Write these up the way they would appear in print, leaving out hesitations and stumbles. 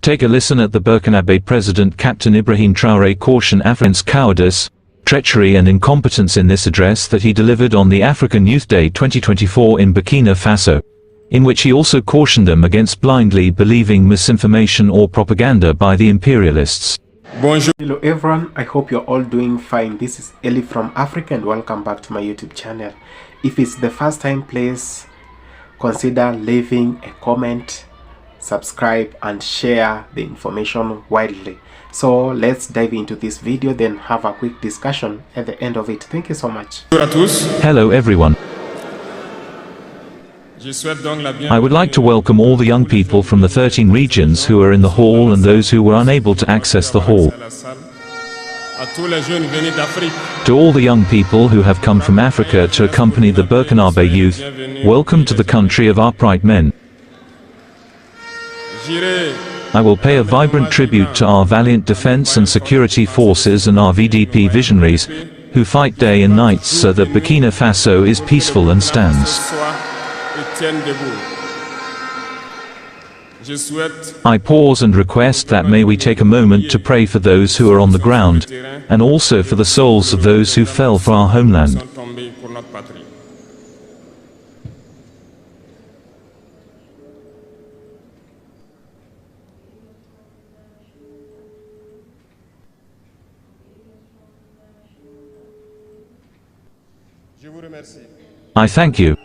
Take a listen at the Burkinabe President Captain Ibrahim Traore caution Africans' cowardice, treachery and incompetence in this address that he delivered on the African Youth Day 2024 in Burkina Faso, in which he also cautioned them against blindly believing misinformation or propaganda by the imperialists. Bonjour. Hello everyone, I hope you're all doing fine. This is Eli from Africa and welcome back to my YouTube channel. If it's the first time, please consider leaving a comment, subscribe and share the information widely. So let's dive into this video, then have a quick discussion at the end of it. Thank you so much. Hello everyone. I would like to welcome all the young people from the 13 regions who are in the hall and those who were unable to access the hall. To all the young people who have come from Africa to accompany the Burkinabe youth, welcome to the country of upright men. I will pay a vibrant tribute to our valiant defense and security forces and our VDP visionaries, who fight day and night so that Burkina Faso is peaceful and stands. I pause and request that may we take a moment to pray for those who are on the ground, and also for the souls of those who fell for our homeland. I thank you.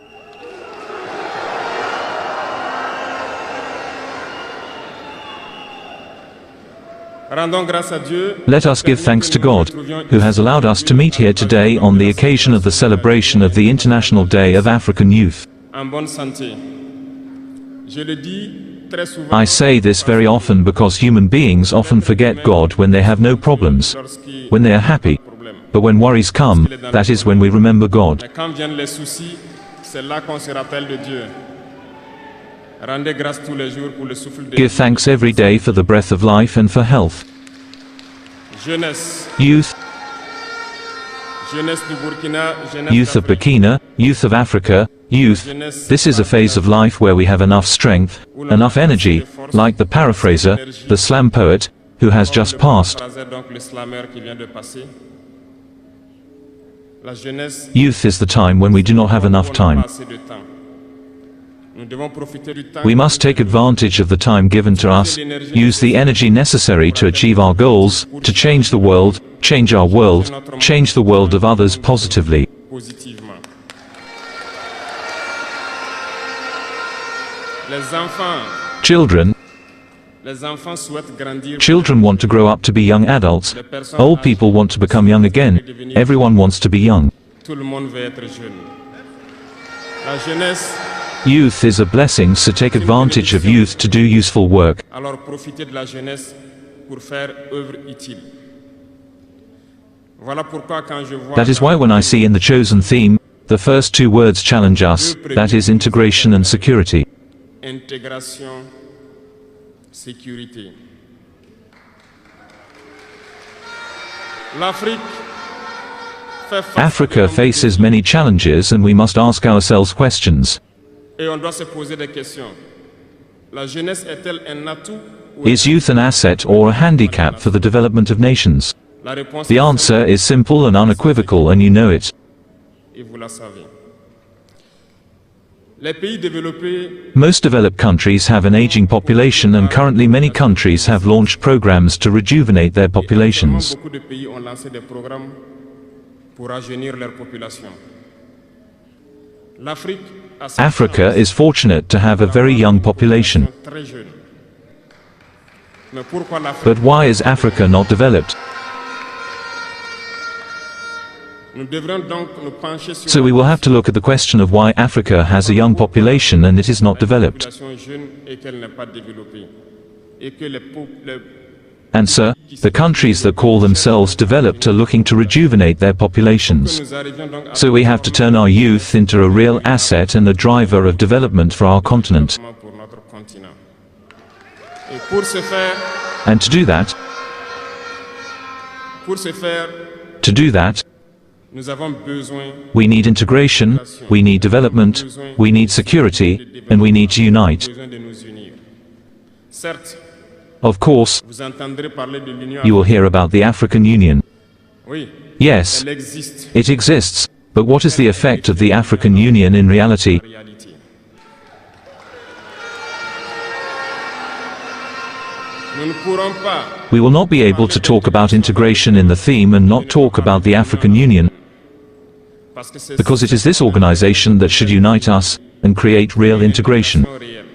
Let us give thanks to God, who has allowed us to meet here today on the occasion of the celebration of the International Day of African Youth. I say this very often because human beings often forget God when they have no problems, when they are happy. But when worries come, that is when we remember God. Give thanks every day for the breath of life and for health. Youth. Youth of Burkina, youth of Africa, youth. This is a phase of life where we have enough strength, enough energy, like the paraphraser, the slam poet, who has just passed. Youth is the time when we do not have enough time. We must take advantage of the time given to us, use the energy necessary to achieve our goals, to change the world, change our world, change the world of others positively. Children want to grow up to be young adults. Old people want to become young again. Everyone wants to be young. Youth is a blessing, so take advantage of youth to do useful work. That is why when I see in the chosen theme, the first two words challenge us, that is integration and security. Africa faces many challenges and we must ask ourselves questions. Is youth an asset or a handicap for the development of nations? The answer is simple and unequivocal, and you know it. Most developed countries have an aging population, and currently many countries have launched programs to rejuvenate their populations. Africa is fortunate to have a very young population. But why is Africa not developed? So we will have to look at the question of why Africa has a young population and it is not developed. And sir, the countries that call themselves developed are looking to rejuvenate their populations. So we have to turn our youth into a real asset and a driver of development for our continent. And to do that, we need integration, we need development, we need security, and we need to unite. Of course, Vous entendrez parler de l'Union you will africaine. hear about the African Union. Oui, Yes, elle existe. it exists, but what is the effect of the African Union in reality? En réalité. Nous ne pourrons pas We will not be able to talk about integration in the theme and not talk about the African Union, parce que c'est because it is this organization that should unite us and create real integration. réel.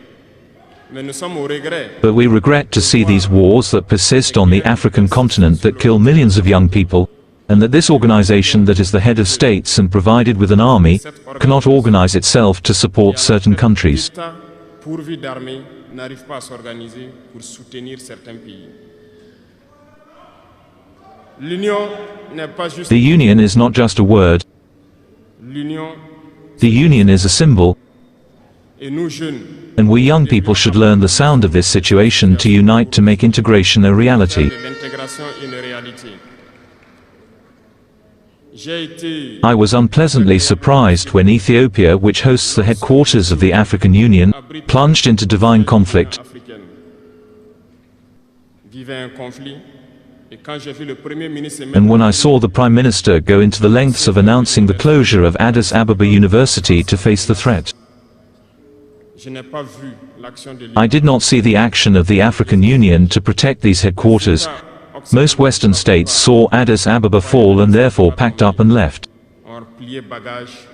Mais nous sommes au regret But we regret to see these wars that persist on the African continent that kill millions of young people, and that this organization that is the head of states and provided with an army cannot organize itself to support certain countries. l'État pourvu d'armées n'arrive pas à s'organiser pour soutenir certains pays. L'Union n'est pas juste The Union is not just a word, l'Union the Union is a symbol, et nous jeunes. and we young people should learn the sound of this situation to unite to make integration a reality. Faire de l'intégration une réalité. J'ai été I was unpleasantly surprised when Ethiopia, which hosts the headquarters of the African Union, plunged into divine conflict. africaine. Vivait un conflit et quand j'ai vu le premier ministre And when I saw the Prime Minister go into the lengths of announcing the closure of Addis Ababa University to face the threat, je n'ai pas vu l'action de I did not see the action of the African Union to protect these headquarters. Most Western states saw Addis Ababa fall and therefore packed up and left. ont plié bagages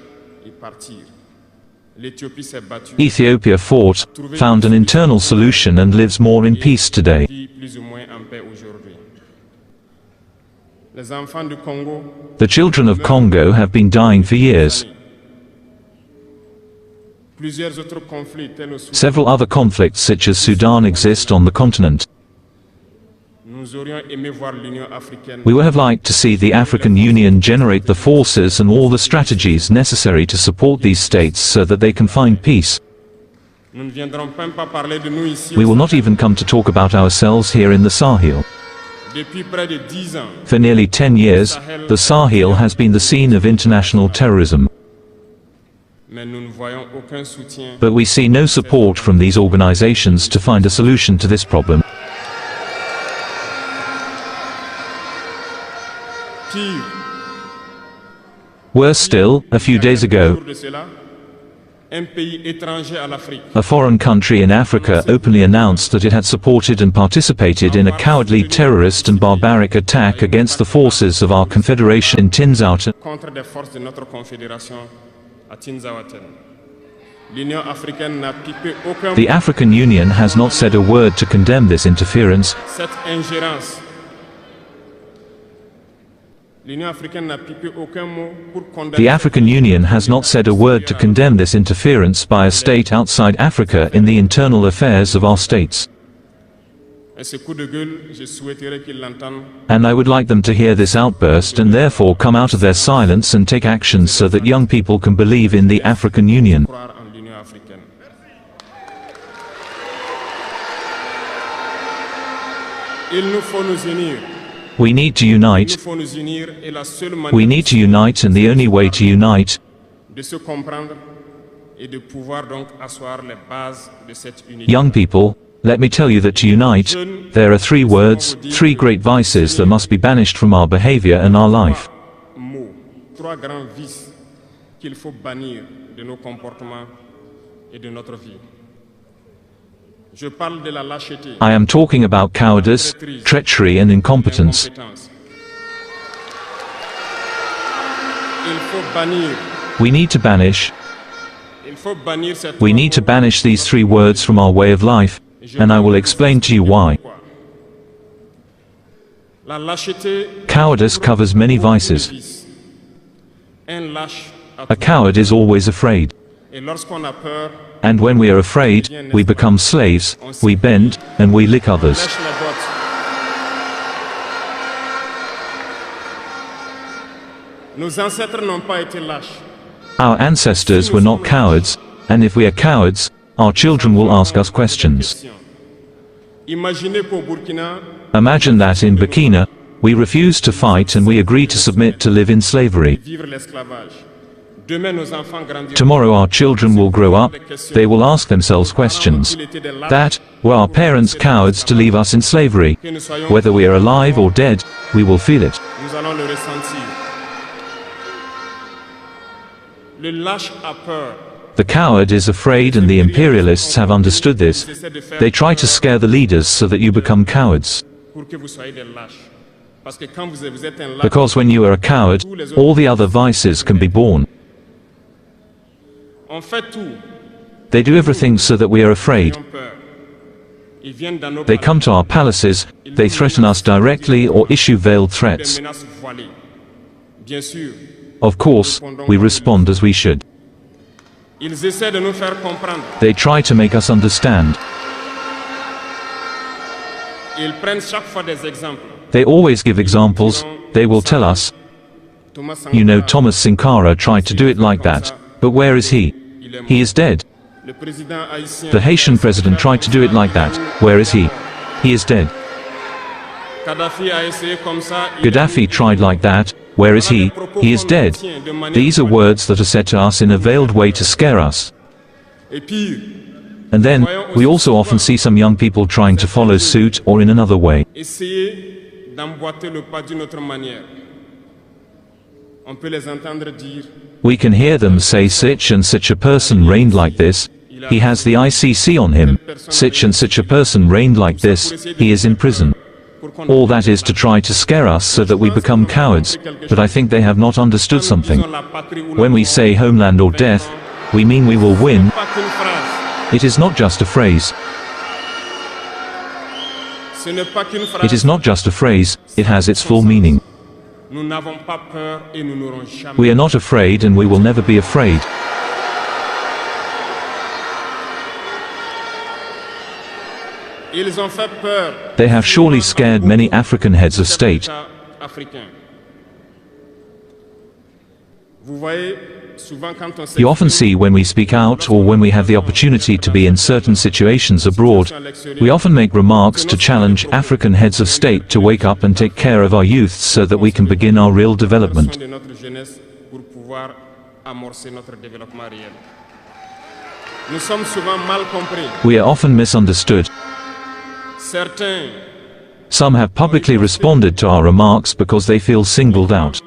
et partir. L'Éthiopie s'est battue. Ethiopia fought, found an internal solution and lives more in peace today. Vit plus ou moins en paix aujourd'hui. Les enfants du Congo The children of Congo have been dying for years. plusieurs autres conflits tels au Soudan. Several other conflicts such as Sudan exist on the continent. Nous aurions aimé voir l'Union africaine We would have liked to see the African Union generate the forces and all the strategies necessary to support these states so that they can find peace. Nous ne viendrons même pas parler de nous ici. We will not even come to talk about ourselves here in the Sahel. Depuis près de 10 ans, For nearly 10 years, the Sahel has been the scene of international terrorism, mais nous ne voyons aucun soutien. but we see no support from these organizations to find a solution to this problem. Pire, Worse still, a few days ago, autour de cela, un pays étranger à l'Afrique a foreign country in Africa openly announced that it had supported and participated in a cowardly terrorist and barbaric attack against the forces of our confederation in Tinzouten. contre des forces de notre confédération à Tinzaouaten. L'Union africaine n'a pipé aucun The African Union has not said a word to condemn this interference. cette ingérence. L'Union africaine n'a pipé aucun mot pour condamner. The African Union has not said a word to condemn this interference by a state outside Africa in the internal affairs of our states. Et ce coup de gueule, je souhaiterais qu'ils l'entendent. And I would like them to hear this outburst and therefore come out of their silence and take action so that young people can believe in the African Union. Croire en l'Union africaine. Il nous faut nous unir. We need to Il nous unite. faut nous unir et la seule We manière need to unite, and the only way to unite de se comprendre et de pouvoir donc asseoir les bases de cette unité. young people, let me tell you that to unite, there are three words, three great vices that must be banished from our behavior and our life. Mots, trois grands vices qu'il faut bannir de nos comportements et de notre vie. Je parle de la lâcheté, I am talking about cowardice, treachery and incompetence. l'incompétence. Il faut bannir, We need to banish, il faut bannir cette we need to banish these three words from our way of life, and I will explain to you why. La lâcheté Cowardice covers many vices. vice. Un lâche a A coward is always afraid. et lorsqu'on a peur, And when we are afraid, we become slaves, we bend, and we lick others. lèche la botte. Nos ancêtres n'ont pas été lâches. Our ancestors were not cowards, and if we are cowards, our children will ask us questions. Imaginez qu'au Burkina, Imagine that in Burkina, we refuse to fight and we agree to submit to live in slavery. vivre l'esclavage. Tomorrow our children will grow up, they will ask themselves questions. That, were our parents cowards to leave us in slavery? Whether we are alive or dead, we will feel it. The coward is afraid, and the imperialists have understood this. They try to scare the leaders so that you become cowards. Because when you are a coward, all the other vices can be born. They do everything so that we are afraid. They come to our palaces, they threaten us directly or issue veiled threats. Of course, we respond as we should. They try to make us understand. They always give examples. They will tell us, you know, Thomas Sankara tried to do it like that, but where is he? He is dead. The Haitian president tried to do it like that. Where is he? He is dead. Gaddafi tried like that. Where is he? He is dead. These are words that are said to us in a veiled way to scare us. And then, we also often see some young people trying to follow suit or in another way. We can hear them say such and such a person reigned like this, he has the ICC on him, such and such a person reigned like this, he is in prison. All that is to try to scare us so that we become cowards, but I think they have not understood something. When we say homeland or death, we mean we will win. It is not just a phrase. It is not just a phrase, it has its full meaning. We are not afraid and we will never be afraid. They have surely scared many African heads of state. You often see when we speak out or when we have the opportunity to be in certain situations abroad, we often make remarks to challenge African heads of state to wake up and take care of our youth so that we can begin our real development. We are often misunderstood. Some have publicly responded to our remarks because they feel singled out.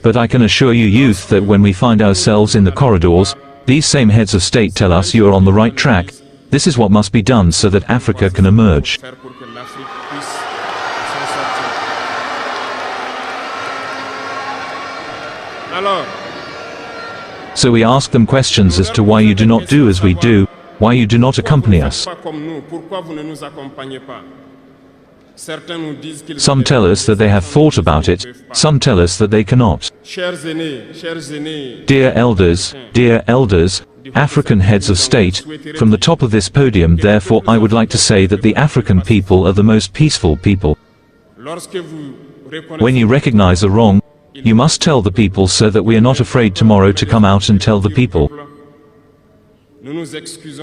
But I can assure you, youth, that when we find ourselves in the corridors, these same heads of state tell us you are on the right track. This is what must be done so that Africa can emerge. So we ask them questions as to why you do not do as we do, why you do not accompany us. Some tell us that they have thought about it, some tell us that they cannot. Dear elders, African heads of state, from the top of this podium, therefore, I would like to say that the African people are the most peaceful people. When you recognize a wrong, you must tell the people so that we are not afraid tomorrow to come out and tell the people.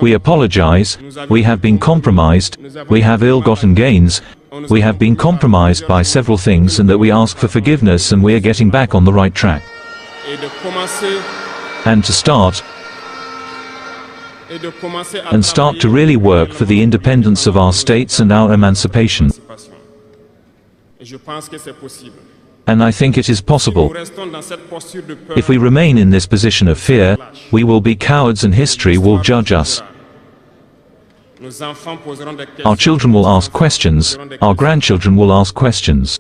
We apologize, we have been compromised, we have ill-gotten gains, we have been compromised by several things, and that we ask for forgiveness and we are getting back on the right track. And to start to really work for the independence of our states and our emancipation. And I think it is possible. If we remain in this position of fear, we will be cowards and history will judge us. Our children will ask questions, our grandchildren will ask questions.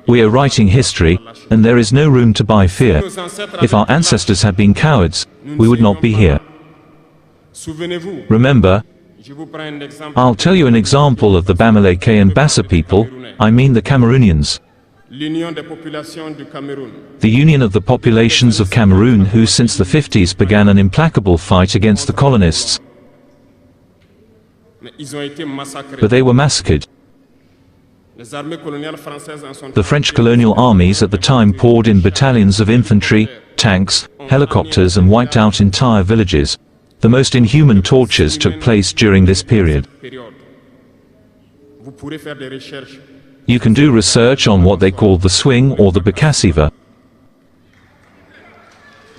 We are writing history, and there is no room to buy fear. If our ancestors had been cowards, we would not be here. Remember, I'll tell you an example of the Bamileke and Bassa people, I mean the Cameroonians. The Union of the Populations of Cameroon, who since the 50s began an implacable fight against the colonists. But they were massacred. The French colonial armies at the time poured in battalions of infantry, tanks, helicopters and wiped out entire villages. The most inhuman tortures took place during this period. Vous pourrez faire des recherches. You can do research on what they call the swing or the Bekasiva.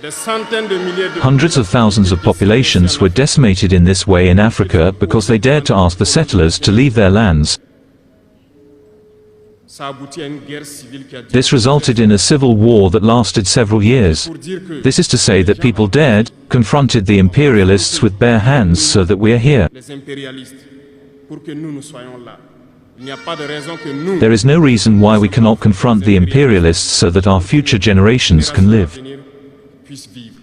Des centaines de milliers de Hundreds of thousands of populations were decimated in this way in Africa because they dared to ask the settlers to leave their lands. Ça aboutit à une guerre civile qui a duré This resulted in a civil war that lasted several years. pour dire que This is to say that people dared, confronted the imperialists with bare hands so that we are here. les impérialistes pour que nous soyons là. Il n'y a pas de raison que nous There is no reason why we cannot confront the imperialists so that our future generations can live. puissent vivre.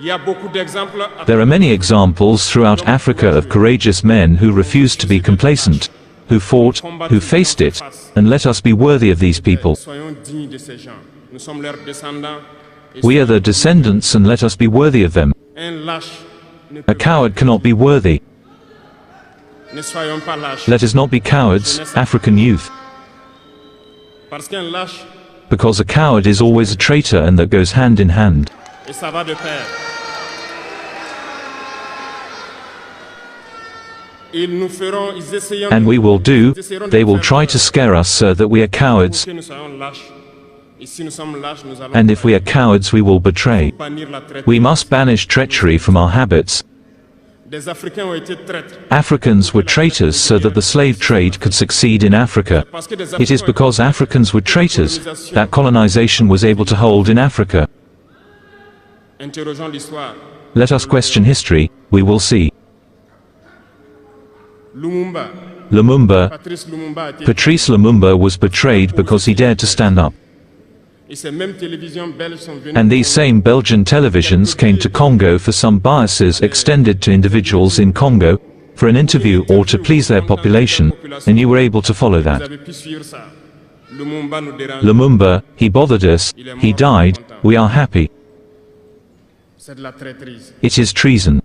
Il y a beaucoup d'exemples à There are many examples throughout Africa of courageous men who refused to be complacent, who fought, who faced it, and let us be worthy of these people. Soyons dignes de ces gens. Nous sommes leurs descendants. Et We are their descendants and let us be worthy of them. un lâche ne A peut coward cannot be worthy. Ne soyons pas lâches. Let us not be cowards, African youth, Parce qu'un lâche, because a coward is always a traitor and that goes hand in hand. et ça va de pair. Ils nous feront, ils essayeront And we will do, they will try to scare us so that we are cowards, que nous soyons lâches. Et si nous sommes lâches, nous allons and if we are cowards we will betray. bannir la traite. We must banish treachery from our habits. Des Africains ont été traîtres. Africans were traitors so that the slave trade could succeed in Africa. Parce que des It is Africains because Africans were traitors that colonization was able to hold in Africa. interrogeons l'histoire. Let us question history, we will see. Lumumba, Lumumba, Patrice Lumumba a été Patrice Lumumba was betrayed because he dared to stand up. et ces mêmes télévisions belges sont venues And these same Belgian televisions came to Congo for some biases extended to individuals in Congo, for an interview or to please their population, and you were able to follow Vous that. avez pu suivre ça. Lumumba nous dérange. Lumumba, he bothered us, he died, we are happy. C'est de la traîtrise. It is treason.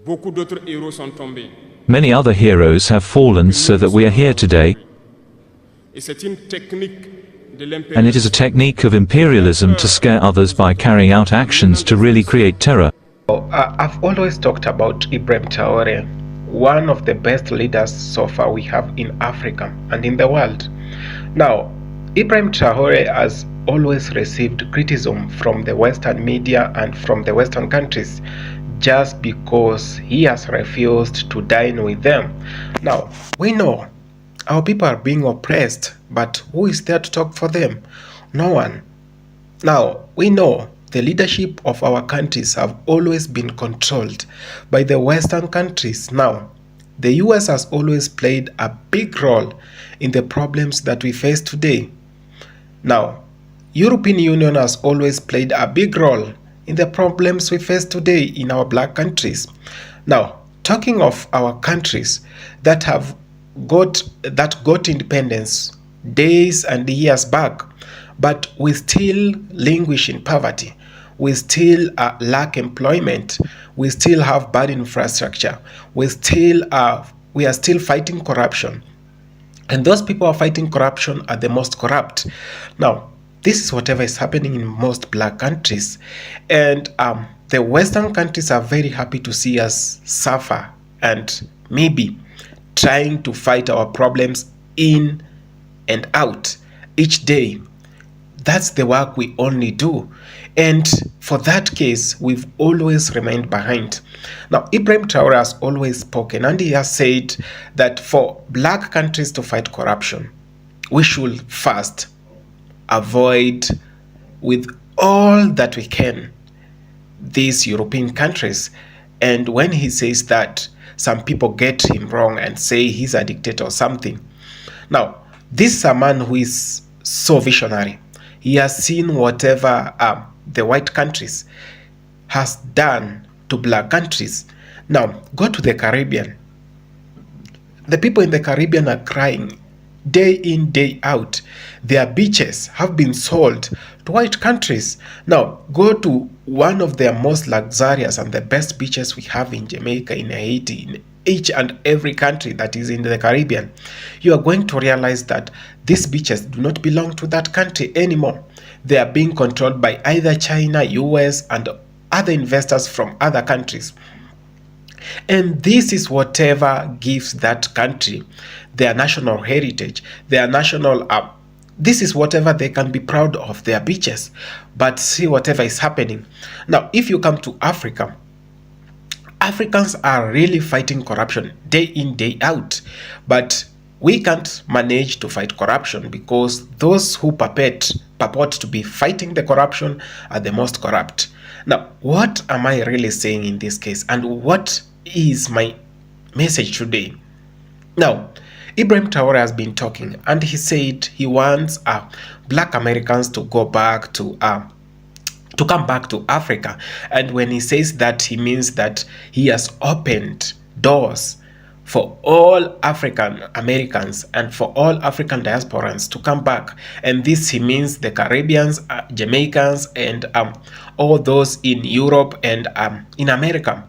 Beaucoup d'autres héros sont tombés. Many other heroes have fallen so that we are here today, Et c'est une technique de and it is a l'impérialisme. technique of imperialism to scare others by carrying out actions to really create terror. I've always talked about Ibrahim Traore, one of the best leaders so far we have in Africa and in the world. Now, Ibrahim Traore has always received criticism from the Western media and from the Western countries just because he has refused to dine with them. Now, we know our people are being oppressed, but who is there to talk for them? No one. Now, we know the leadership of our countries have always been controlled by the Western countries. Now, the US has always played a big role in the problems that we face today. Now, European Union has always played a big role in the problems we face today in our black countries. Now, talking of our countries that got independence days and years back, but we still languish in poverty. We still lack employment. We still have bad infrastructure. We are still fighting corruption. And those people who are fighting corruption are the most corrupt. Now, this is whatever is happening in most black countries. And the Western countries are very happy to see us suffer and maybe trying to fight our problems in and out each day. That's the work we only do. And for that case, we've always remained behind. Now, Ibrahim Traore has always spoken, and he has said that for black countries to fight corruption, we should first avoid with all that we can these European countries. And when he says that, some people get him wrong and say he's a dictator or something. Now, this is a man who is so visionary. He has seen whatever the white countries has done to black countries. Now, go to the Caribbean. The people in the Caribbean are crying day in, day out. Their beaches have been sold to white countries. Now, go to one of their most luxurious and the best beaches we have in Jamaica, in Haiti, in each and every country that is in the Caribbean. You are going to realize that these beaches do not belong to that country anymore. They are being controlled by either China, US, and other investors from other countries. And this is whatever gives that country their national heritage, their national this is whatever they can be proud of, their beaches. But see whatever is happening. Now, if you come to Africa, Africans are really fighting corruption day in, day out. But we can't manage to fight corruption because those who purport to be fighting the corruption are the most corrupt. Now, what am I really saying in this case? And what is my message today? Now, Ibrahim Traore has been talking, and he said he wants black Americans to go back to come back to Africa. And when he says that, he means that he has opened doors for all African Americans and for all African diasporans to come back. And this, he means the Caribbeans, Jamaicans, and all those in Europe and in America.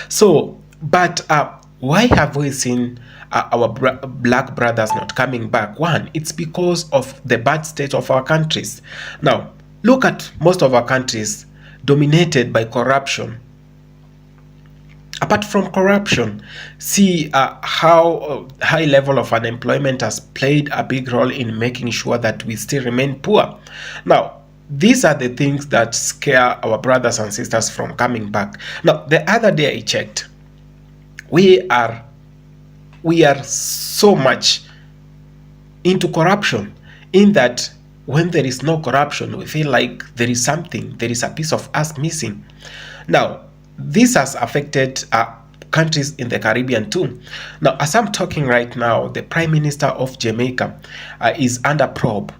So, but why have we seen our black brothers not coming back? One, it's because of the bad state of our countries. Now, look at most of our countries dominated by corruption. Apart from corruption, see how high level of unemployment has played a big role in making sure that we still remain poor. Now, these are the things that scare our brothers and sisters from coming back. Now, the other day I checked, we are so much into corruption, in that when there is no corruption, we feel like there is a piece of us missing. Now, this has affected countries in the Caribbean too. Now, as I'm talking right now, the Prime Minister of Jamaica is under probe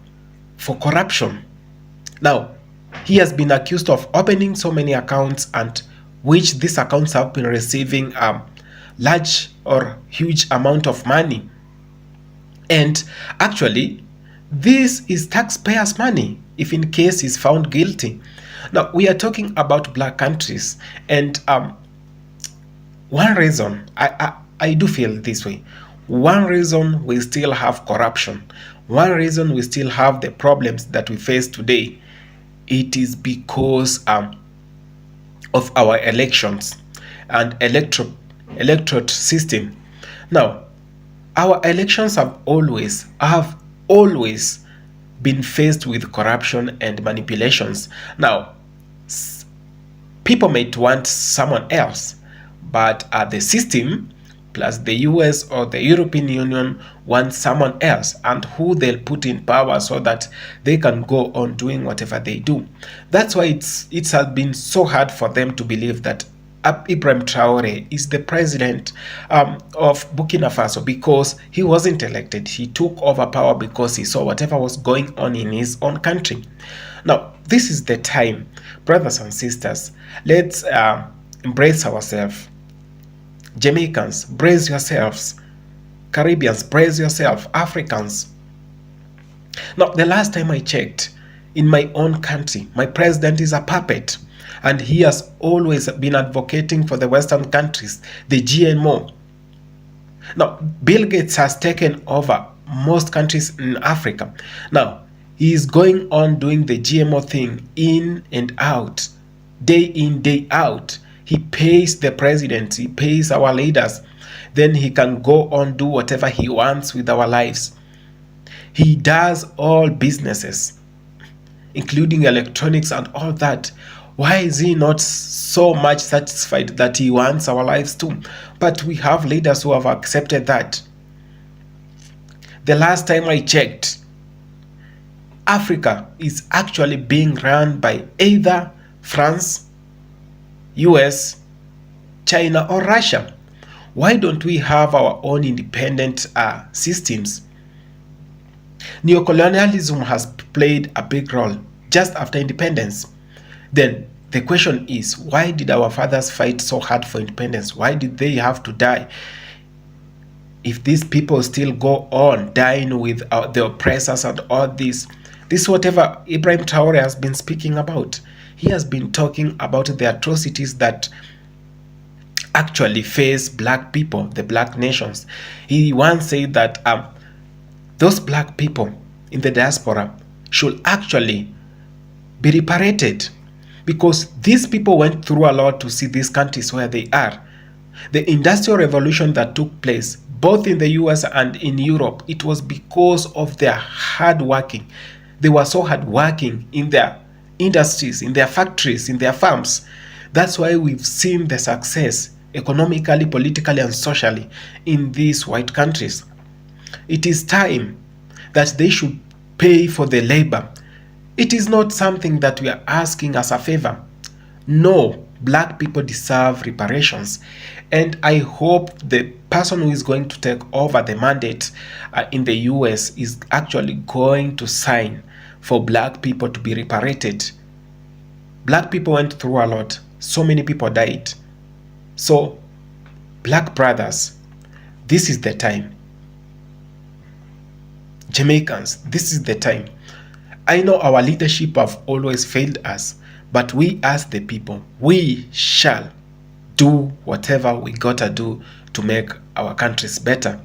for corruption. Now, he has been accused of opening so many accounts, and which these accounts have been receiving large or huge amount of money. And actually, this is taxpayers' money if in case he's found guilty. Now, we are talking about black countries, and one reason I do feel this way, one reason we still have corruption, one reason we still have the problems that we face today, it is because of our elections and electorate system. Now, our elections have always been faced with corruption and manipulations. Now, people might want someone else, but the system plus the US or the European Union want someone else, and who they'll put in power so that they can go on doing whatever they do. That's why it has been so hard for them to believe that Ibrahim Traore is the president of Burkina Faso, because he wasn't elected. He took over power because he saw whatever was going on in his own country. Now, this is the time, brothers and sisters, let's embrace ourselves. Jamaicans, brace yourselves. Caribbeans, brace yourself. Africans. Now, the last time I checked, in my own country, my president is a puppet, and he has always been advocating for the Western countries, the GMO. Now, Bill Gates has taken over most countries in Africa. Now, he is going on doing the GMO thing in and out, day in, day out. He pays the president, he pays our leaders, then he can go on do whatever he wants with our lives. He does all businesses, including electronics and all that. Why is he not so much satisfied that he wants our lives too? But we have leaders who have accepted that. The last time I checked, Africa is actually being run by either France, US, China, or Russia. Why don't we have our own independent systems? Neocolonialism has played a big role just after independence. Then the question is, why did our fathers fight so hard for independence? Why did they have to die? If these people still go on dying with the oppressors and all this whatever Ibrahim Traore has been speaking about. He has been talking about the atrocities that actually face black people, the black nations. He once said that those black people in the diaspora should actually be reparated, because these people went through a lot to see these countries where they are. The industrial revolution that took place both in the US and in Europe, it was because of their hard working. They were so hard working in their industries, in their factories, in their farms. That's why we've seen the success economically, politically, and socially in these white countries. It is time that they should pay for the labor. It is not something that we are asking as a favor. No, black people deserve reparations. And I hope the person who is going to take over the mandate in the US is actually going to sign for black people to be reparated. Black people went through a lot. So many people died. So, black brothers, this is the time. Jamaicans, this is the time. I know our leadership have always failed us, but we as the people, we shall do whatever we gotta do to make our countries better.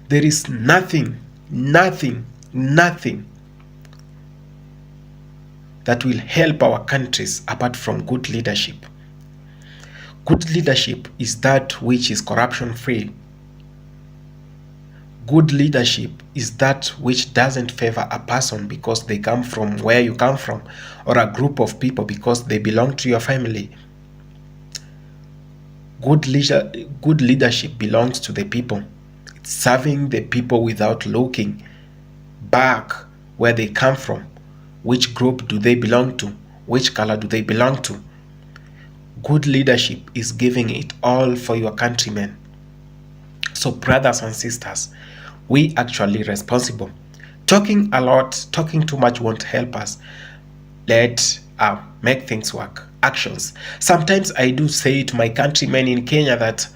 There is nothing that will help our countries apart from good leadership. Good leadership is that which is corruption free. Good leadership is that which doesn't favor a person because they come from where you come from, or a group of people because they belong to your family. Good leadership belongs to the people. It's serving the people without looking back where they come from. Which group do they belong to? Which color do they belong to? Good leadership is giving it all for your countrymen. So brothers and sisters, we actually responsible. Talking a lot, talking too much won't help us. Let's make things work. Actions. Sometimes I do say to my countrymen in Kenya that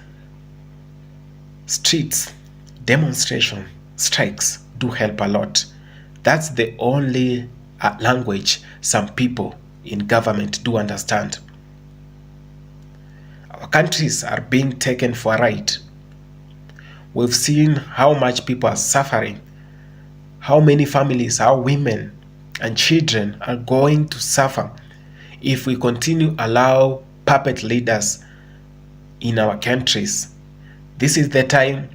streets, demonstration, strikes do help a lot. That's the only language some people in government do understand. Our countries are being taken for a ride. We've seen how much people are suffering, how many families, how women and children are going to suffer if we continue allow puppet leaders in our countries. This is the time.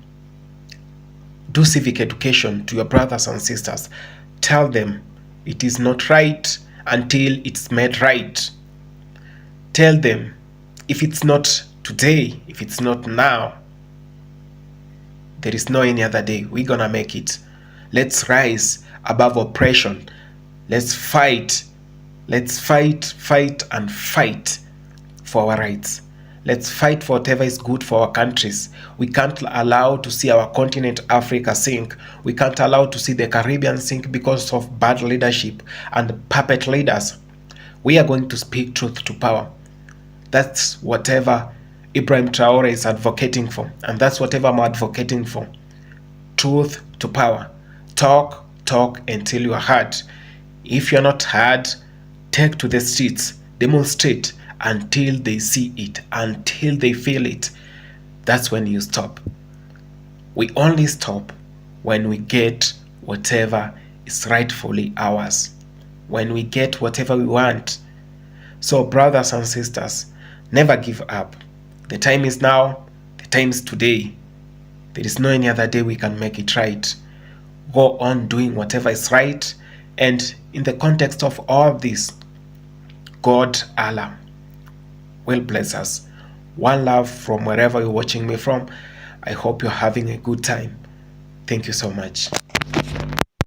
Do civic education to your brothers and sisters. Tell them it is not right until it's made right. Tell them if it's not today, if it's not now, there is no any other day. We're gonna make it. Let's rise above oppression. Let's fight. Let's fight and fight for our rights. Let's fight for whatever is good for our countries. We can't allow to see our continent Africa sink. We can't allow to see the Caribbean sink because of bad leadership and puppet leaders. We are going to speak truth to power. That's whatever Ibrahim Traore is advocating for, and that's whatever I'm advocating for. Truth to power. Talk until you are heard. If you're not heard, take to the streets, demonstrate until they see it, until they feel it. That's when you stop. We only stop when we get whatever is rightfully ours, when we get whatever we want. So brothers and sisters, never give up. The time is now. The time is today. There is no any other day we can make it right. Go on doing whatever is right. And in the context of all this, God, Allah, will bless us. One love from wherever you're watching me from. I hope you're having a good time. Thank you so much.